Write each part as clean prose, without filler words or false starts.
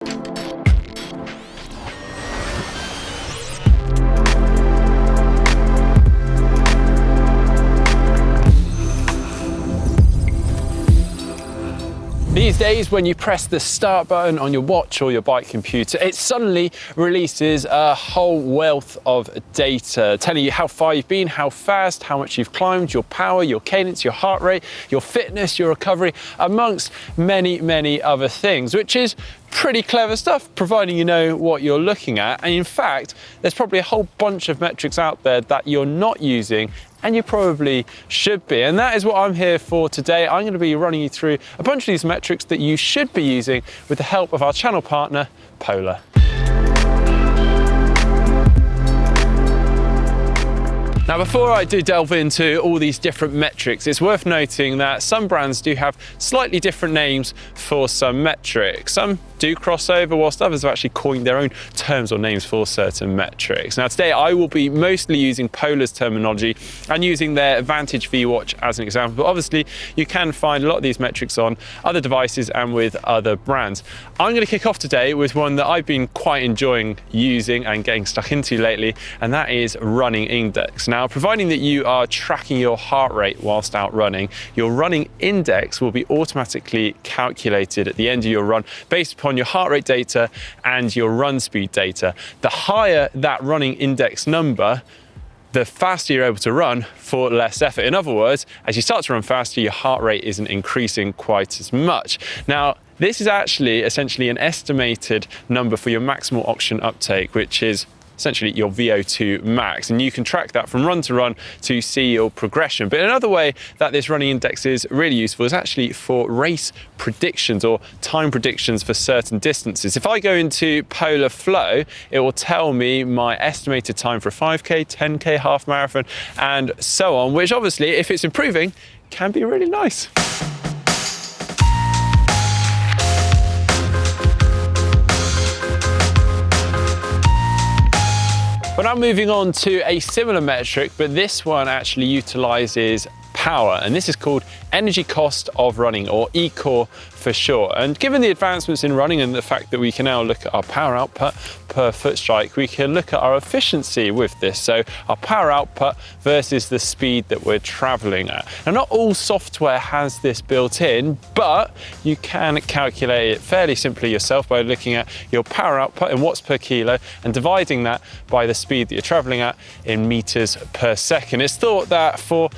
These days, when you press the start button on your watch or your bike computer, it suddenly releases a whole wealth of data telling you how far you've been, how fast, how much you've climbed, your power, your cadence, your heart rate, your fitness, your recovery, amongst many, many other things, which is pretty clever stuff, providing you know what you're looking at. And in fact, there's probably a whole bunch of metrics out there that you're not using, and you probably should be. And that is what I'm here for today. I'm going to be running you through a bunch of these metrics that you should be using with the help of our channel partner, Polar. Now, before I do delve into all these different metrics, it's worth noting that some brands do have slightly different names for some metrics. Some do cross over, whilst others have actually coined their own terms or names for certain metrics. Now, today I will be mostly using Polar's terminology and using their Advantage V watch as an example, but obviously you can find a lot of these metrics on other devices and with other brands. I'm going to kick off today with one that I've been quite enjoying using and getting stuck into lately, and that is running index. Now, providing that you are tracking your heart rate whilst out running, your running index will be automatically calculated at the end of your run based upon your heart rate data and your run speed data. The higher that running index number, the faster you're able to run for less effort. In other words, as you start to run faster, your heart rate isn't increasing quite as much. Now, this is actually essentially an estimated number for your maximal oxygen uptake, which is essentially your VO2 max, and you can track that from run to run to see your progression. But another way that this running index is really useful is actually for race predictions or time predictions for certain distances. If I go into Polar Flow, it will tell me my estimated time for a 5K, 10K, half marathon, and so on, which obviously, if it's improving, can be really nice. But now moving on to a similar metric, but this one actually utilizes power, and this is called energy cost of running, or ECOR for short. And given the advancements in running and the fact that we can now look at our power output per foot strike, we can look at our efficiency with this. So our power output versus the speed that we're traveling at. Now, not all software has this built in, but you can calculate it fairly simply yourself by looking at your power output in watts per kilo and dividing that by the speed that you're traveling at in meters per second. It's thought that for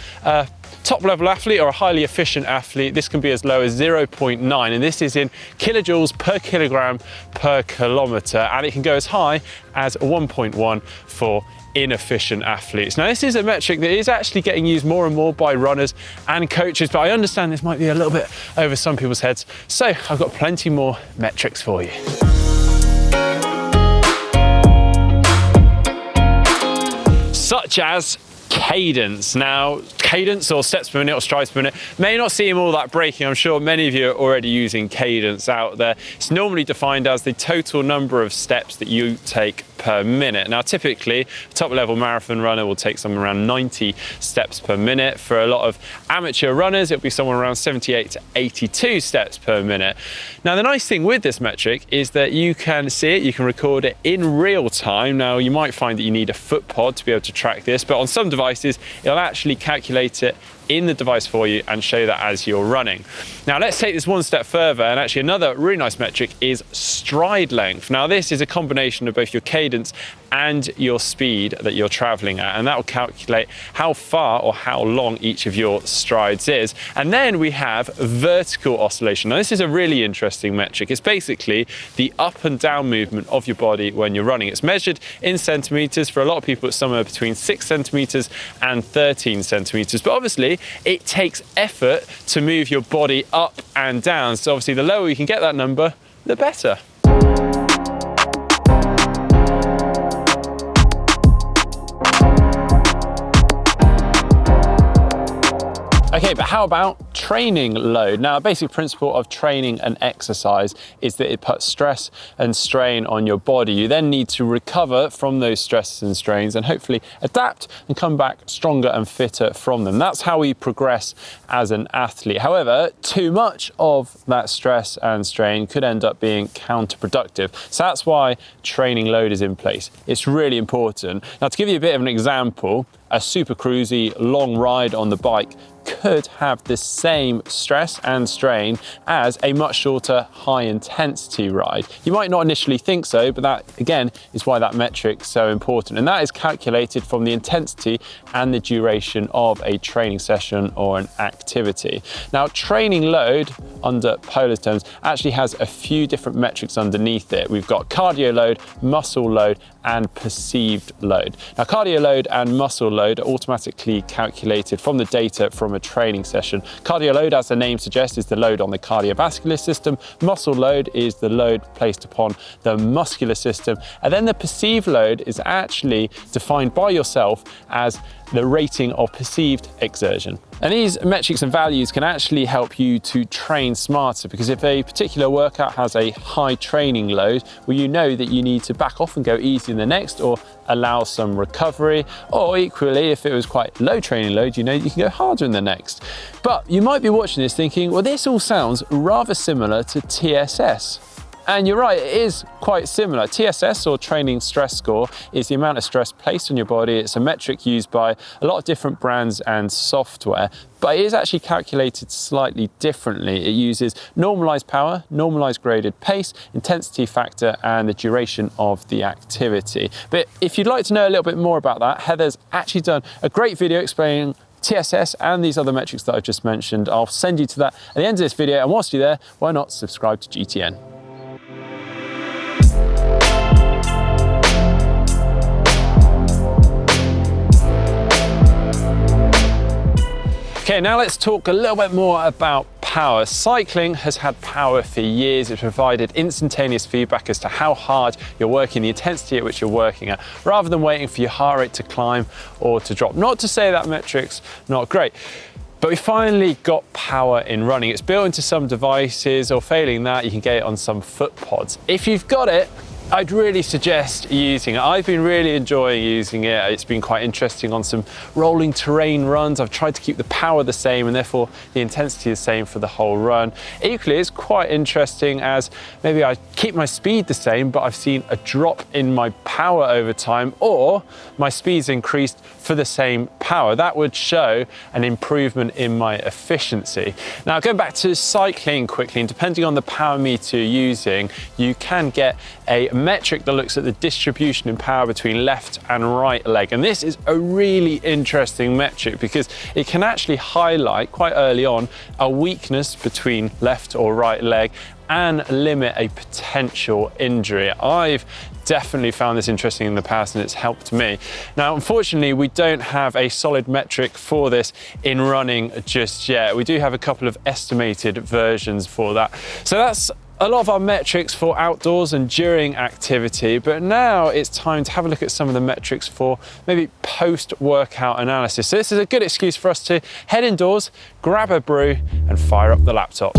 top level athlete or a highly efficient athlete, this can be as low as 0.9, and this is in kilojoules per kilogram per kilometer, and it can go as high as 1.1 for inefficient athletes. Now, this is a metric that is actually getting used more and more by runners and coaches, but I understand this might be a little bit over some people's heads, so I've got plenty more metrics for you. Such as cadence. Now, cadence or steps per minute or strides per minute may not seem all that breaking. I'm sure many of you are already using cadence out there. It's normally defined as the total number of steps that you take per minute. Now, typically, a top level marathon runner will take somewhere around 90 steps per minute. For a lot of amateur runners, it'll be somewhere around 78 to 82 steps per minute. Now, the nice thing with this metric is that you can see it, you can record it in real time. Now, you might find that you need a foot pod to be able to track this, but on some devices, it'll actually calculate it in the device for you and show that as you're running. Now, let's take this one step further, and actually another really nice metric is stride length. Now, this is a combination of both your cadence and your speed that you're traveling at, and that will calculate how far or how long each of your strides is. And then we have vertical oscillation. Now, this is a really interesting metric. It's basically the up and down movement of your body when you're running. It's measured in centimeters. For a lot of people, it's somewhere between 6 centimeters and 13 centimeters. But obviously, it takes effort to move your body up and down. So obviously, the lower you can get that number, the better. Okay, but how about training load? Now, a basic principle of training and exercise is that it puts stress and strain on your body. You then need to recover from those stresses and strains and hopefully adapt and come back stronger and fitter from them. That's how we progress as an athlete. However, too much of that stress and strain could end up being counterproductive. So that's why training load is in place. It's really important. Now, to give you a bit of an example, a super cruisy long ride on the bike could have the same stress and strain as a much shorter high intensity ride. You might not initially think so, but that again is why that metric's so important. And that is calculated from the intensity and the duration of a training session or an activity. Now, training load under Polar's terms actually has a few different metrics underneath it. We've got cardio load, muscle load, and perceived load. Now, cardio load and muscle load are automatically calculated from the data from a training session. Cardio load, as the name suggests, is the load on the cardiovascular system. Muscle load is the load placed upon the muscular system. And then the perceived load is actually defined by yourself as the rating of perceived exertion. And these metrics and values can actually help you to train smarter, because if a particular workout has a high training load, well, you know that you need to back off and go easy in the next, or allow some recovery, or equally, if it was quite low training load, you know you can go harder in the next. But you might be watching this thinking, well, this all sounds rather similar to TSS. And you're right, it is quite similar. TSS, or training stress score, is the amount of stress placed on your body. It's a metric used by a lot of different brands and software, but it is actually calculated slightly differently. It uses normalized power, normalized graded pace, intensity factor, and the duration of the activity. But if you'd like to know a little bit more about that, Heather's actually done a great video explaining TSS and these other metrics that I've just mentioned. I'll send you to that at the end of this video, and whilst you're there, why not subscribe to GTN? Okay, now let's talk a little bit more about power. Cycling has had power for years. It's provided instantaneous feedback as to how hard you're working, the intensity at which you're working at, rather than waiting for your heart rate to climb or to drop. Not to say that metric's not great, but we finally got power in running. It's built into some devices, or failing that, you can get it on some foot pods. If you've got it, I'd really suggest using it. I've been really enjoying using it. It's been quite interesting on some rolling terrain runs. I've tried to keep the power the same and therefore the intensity the same for the whole run. Equally, it's quite interesting as maybe I keep my speed the same, but I've seen a drop in my power over time, or my speed's increased for the same power. That would show an improvement in my efficiency. Now, going back to cycling quickly, and depending on the power meter you're using, you can get a metric that looks at the distribution in power between left and right leg. And this is a really interesting metric because it can actually highlight quite early on a weakness between left or right leg and limit a potential injury. I've definitely found this interesting in the past, and it's helped me. Now, unfortunately, we don't have a solid metric for this in running just yet. We do have a couple of estimated versions for that. So that's a lot of our metrics for outdoors and during activity, but now it's time to have a look at some of the metrics for maybe post-workout analysis. So this is a good excuse for us to head indoors, grab a brew, and fire up the laptop.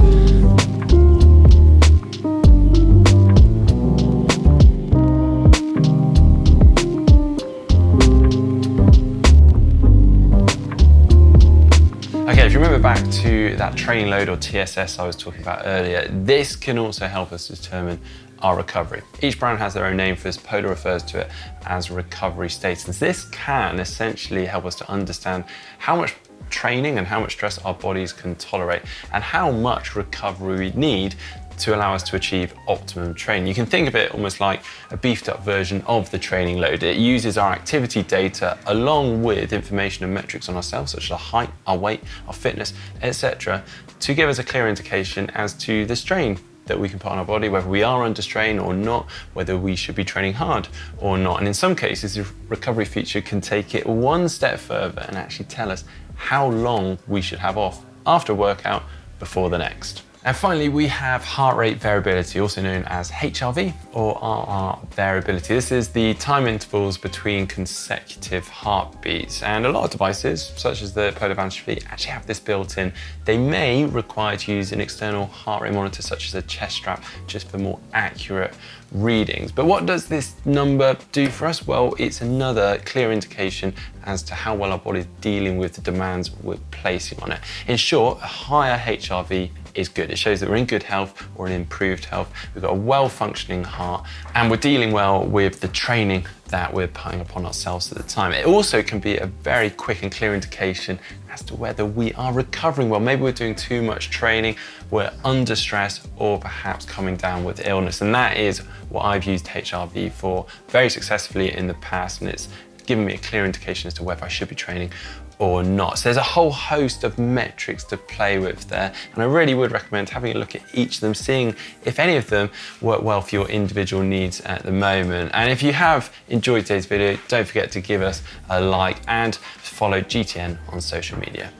Okay, if you remember back to that training load, or TSS, I was talking about earlier, this can also help us determine our recovery. Each brand has their own name for this. Polar refers to it as recovery status. This can essentially help us to understand how much training and how much stress our bodies can tolerate, and how much recovery we need to allow us to achieve optimum training. You can think of it almost like a beefed up version of the training load. It uses our activity data along with information and metrics on ourselves, such as our height, our weight, our fitness, etc., to give us a clear indication as to the strain that we can put on our body, whether we are under strain or not, whether we should be training hard or not. And in some cases, the recovery feature can take it one step further and actually tell us how long we should have off after a workout before the next. And finally, we have heart rate variability, also known as HRV or RR variability. This is the time intervals between consecutive heartbeats. And a lot of devices, such as the Polar Vantage Fleet, actually have this built in. They may require to use an external heart rate monitor, such as a chest strap, just for more accurate readings. But what does this number do for us? Well, it's another clear indication as to how well our body's dealing with the demands we're placing on it. In short, a higher HRV is good. It shows that we're in good health or in improved health. We've got a well-functioning heart and we're dealing well with the training that we're putting upon ourselves at the time. It also can be a very quick and clear indication as to whether we are recovering well. Maybe we're doing too much training, we're under stress, or perhaps coming down with illness. And that is what I've used HRV for very successfully in the past, and it's given me a clear indication as to whether I should be training or not. So there's a whole host of metrics to play with there, and I really would recommend having a look at each of them, seeing if any of them work well for your individual needs at the moment. And if you have enjoyed today's video, don't forget to give us a like and follow GTN on social media.